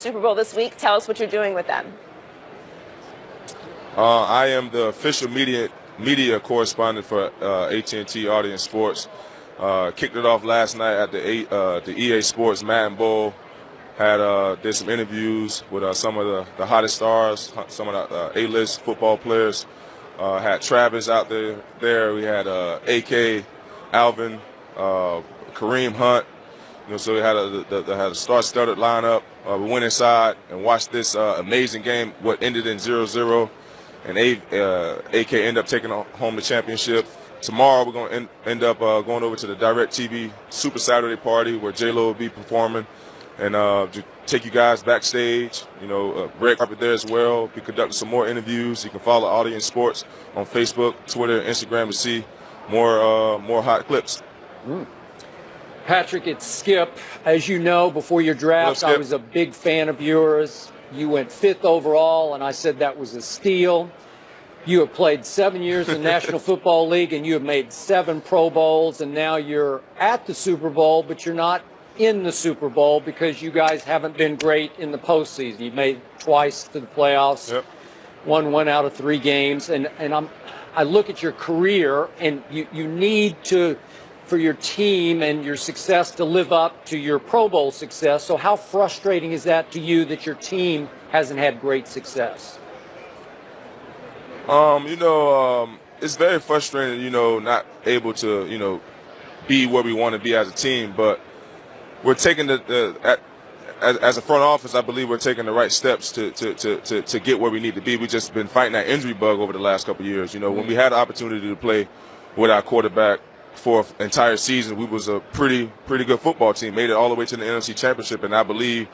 Super Bowl this week. Tell us what you're doing with them. I am the official media correspondent for AT&T Audience Sports. Kicked it off last night at the EA Sports Madden Bowl. Did some interviews with some of the hottest stars, some of the A-list football players. Had Travis out there. We had AK, Alvin, Kareem Hunt. So we had a star-studded lineup. We went inside and watched this amazing game, what ended in 0-0. And AK ended up taking home the championship. Tomorrow we're going to end up going over to the DirecTV Super Saturday Party where J-Lo will be performing. And to take you guys backstage, red carpet there as well. We conducted some more interviews. You can follow Audience Sports on Facebook, Twitter, and Instagram to see more hot clips. Patrick, it's Skip. As you know, before your draft, I was a big fan of yours. You went 5th overall, and I said that was a steal. You have played 7 years in the National Football League, and you have made 7 Pro Bowls, and now you're at the Super Bowl, but you're not in the Super Bowl because you guys haven't been great in the postseason. You've made twice to the playoffs, won 1 out of 3 games, and I look at your career, and you need to, for your team and your success, to live up to your Pro Bowl success. So how frustrating is that to you that your team hasn't had great success? It's very frustrating, not able to, be where we want to be as a team, but we're taking as a front office, I believe we're taking the right steps to get where we need to be. We've just been fighting that injury bug over the last couple of years. When we had the opportunity to play with our quarterback for an entire season, we was a pretty good football team. Made it all the way to the NFC Championship, and I believe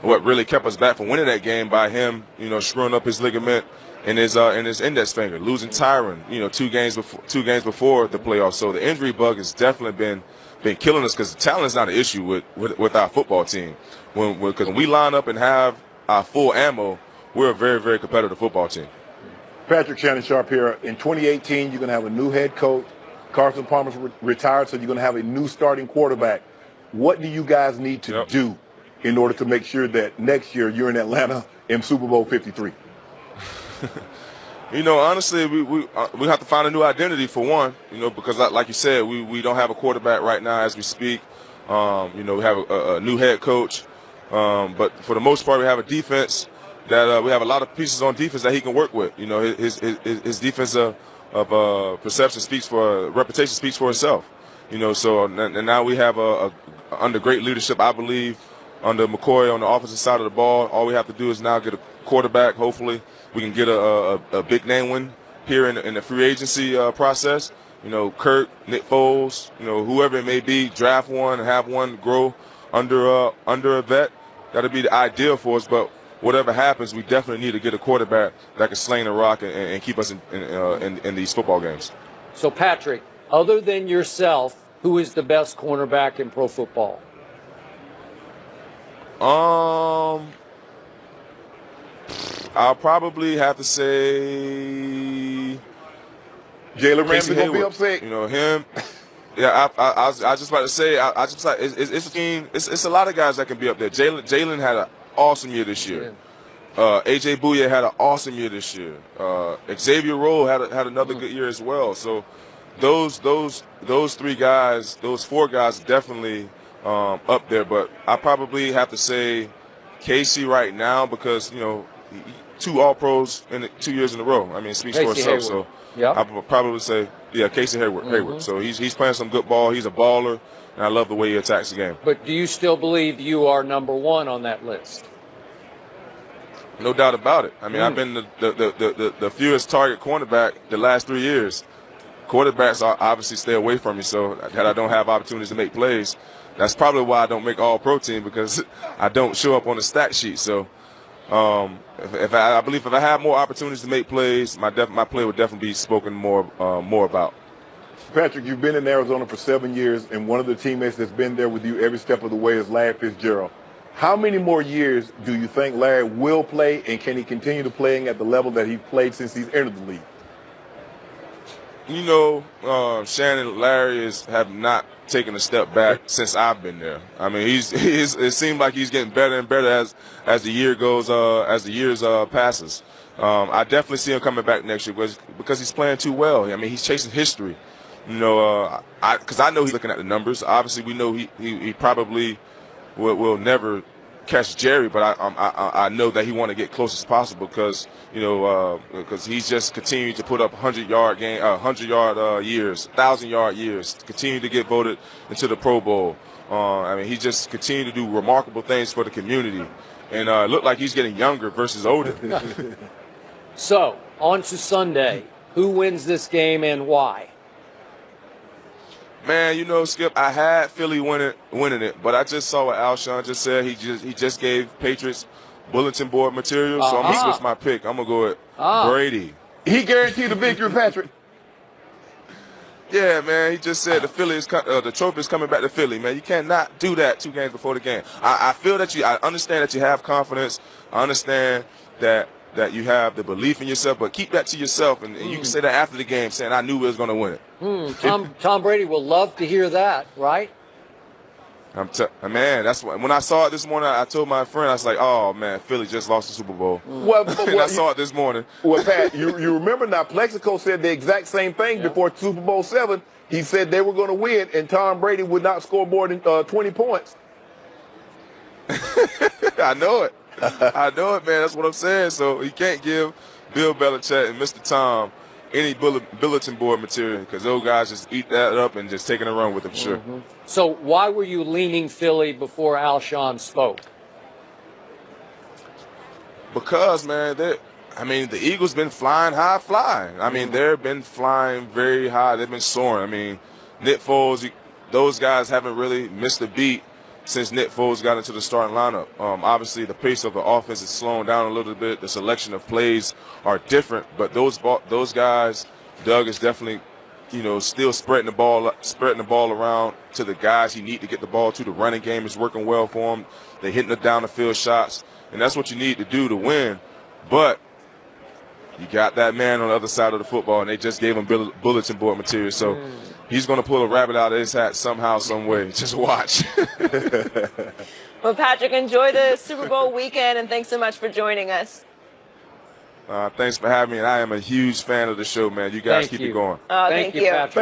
what really kept us back from winning that game by him, screwing up his ligament in his index finger, losing Tyron, 2 games before the playoffs. So the injury bug has definitely been killing us because the talent is not an issue with our football team. Because when we line up and have our full ammo, we're a very, very competitive football team. Patrick, Shannon Sharp here. In 2018, you're going to have a new head coach. Carson Palmer's retired, so you're going to have a new starting quarterback. What do you guys need to do in order to make sure that next year you're in Atlanta in Super Bowl 53? Honestly, we have to find a new identity for one, because like you said, we don't have a quarterback right now as we speak. We have a new head coach, but for the most part, we have a defense that we have a lot of pieces on defense that he can work with. His defensive reputation speaks for itself. So and now we have under great leadership, I believe, under McCoy on the offensive side of the ball. All we have to do is now get a quarterback. Hopefully, we can get a big name win here in the free agency process. Kurt, Nick Foles, whoever it may be, draft one and have one grow under a vet. That'll be the ideal for us. But whatever happens, we definitely need to get a quarterback that can sling the rock and keep us in these football games. So, Patrick, other than yourself, who is the best cornerback in pro football? I'll probably have to say Jalen Ramsey gonna be upset. Him. Yeah, I was just about to say. It's a lot of guys that can be up there. Jalen had an awesome year this year. AJ Bouye had an awesome year this year. Xavier Rowe had another good year as well. So those 3 guys, those 4 guys, definitely up there. But I probably have to say Casey right now because 2 All-Pros in 2 years in a row. I mean, it speaks for itself. So I would probably say, Casey Hayward. So he's playing some good ball. He's a baller, and I love the way he attacks the game. But do you still believe you are number 1 on that list? No doubt about it. I mean, I've been the fewest target cornerback the last 3 years. Quarterbacks obviously stay away from me, so that I don't have opportunities to make plays. That's probably why I don't make All-Pro team, because I don't show up on the stat sheet. So I believe if I have more opportunities to make plays, my play would definitely be spoken more about. Patrick, you've been in Arizona for 7 years, and one of the teammates that's been there with you every step of the way is Larry Fitzgerald. How many more years do you think Larry will play, and can he continue to playing at the level that he played since he's entered the league? Shannon, Larry have not taken a step back since I've been there. I mean, it seems like he's getting better and better as the year goes, as the years passes. I definitely see him coming back next year because he's playing too well. I mean, he's chasing history. You know, because I know he's looking at the numbers. Obviously, we know he probably will never catch Jerry, but I know that he want to get close as possible because he's just continuing to put up 100-yard years, 1,000-yard years, continue to get voted into the Pro Bowl. I mean, he just continued to do remarkable things for the community, and it looked like he's getting younger versus older. So on to Sunday. Who wins this game and why? Man, you know, Skip, I had Philly winning it, but I just saw what Alshon just said. He just gave Patriots bulletin board material, so I'm going to switch my pick. I'm going to go with Brady. He guaranteed the victory, Patrick. Yeah, man, he just said the trophy is coming back to Philly, man. You cannot do that 2 games before the game. I feel that I understand that you have confidence. I understand that you have the belief in yourself, but keep that to yourself, and you can say that after the game, saying, I knew we was going to win it. Tom Brady will love to hear that, right? Man, that's when I saw it this morning. I told my friend, I was like, "Oh man, Philly just lost the Super Bowl." Well, and I saw it this morning. Well, Pat, you remember now? Plexico said the exact same thing before Super Bowl VII. He said they were going to win, and Tom Brady would not score more than 20 points. I know it. I know it, man. That's what I'm saying. So he can't give Bill Belichick and Mr. Tom any bulletin board material because those guys just eat that up and just taking a run with them, sure. So why were you leaning Philly before Alshon spoke? Because, man, the Eagles been flying high. I mean, they've been flying very high. They've been soaring. I mean, Nick Foles, those guys haven't really missed a beat since Nick Foles got into the starting lineup. Obviously, the pace of the offense is slowing down a little bit. The selection of plays are different, but those guys, Doug is definitely, still spreading the ball around to the guys he need to get the ball to. The running game is working well for him. They're hitting the down the field shots, and that's what you need to do to win. But you got that man on the other side of the football, and they just gave him bulletin board material. So he's going to pull a rabbit out of his hat somehow, some way. Just watch. Well, Patrick, enjoy the Super Bowl weekend, and thanks so much for joining us. Thanks for having me, and I am a huge fan of the show, man. You guys keep it going. Thank you. Patrick.